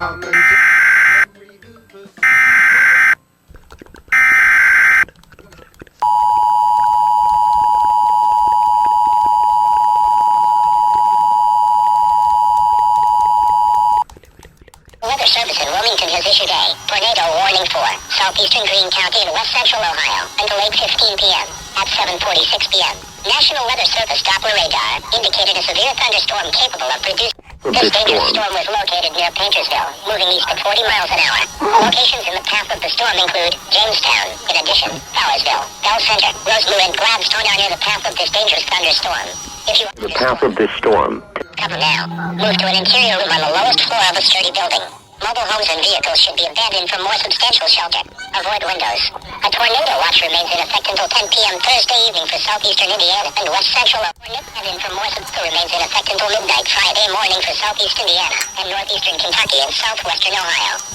Weather Service in Wilmington has issued a tornado warning for southeastern Greene County and west central Ohio until 8:15 p.m. At 7:46 p.m. National Weather Service Doppler radar indicated a severe thunderstorm capable of producing. This dangerous storm was located near Paintersville, moving east at 40 miles an hour. Locations in the path of the storm include Jamestown. In addition, Powersville, Bell Center, Rosemew, and Gladstone are near the path of this dangerous thunderstorm. If you The path of this storm. cover now. Move to an interior room on the lowest floor of a sturdy building. Mobile homes and vehicles should be abandoned for more substantial shelter. Avoid windows. A tornado watch remains in effect until 10 p.m. Thursday evening for southeastern Indiana and west central. Tornado for more remains in effect until midnight Friday morning for southeast Indiana and northeastern Kentucky and southwestern Ohio.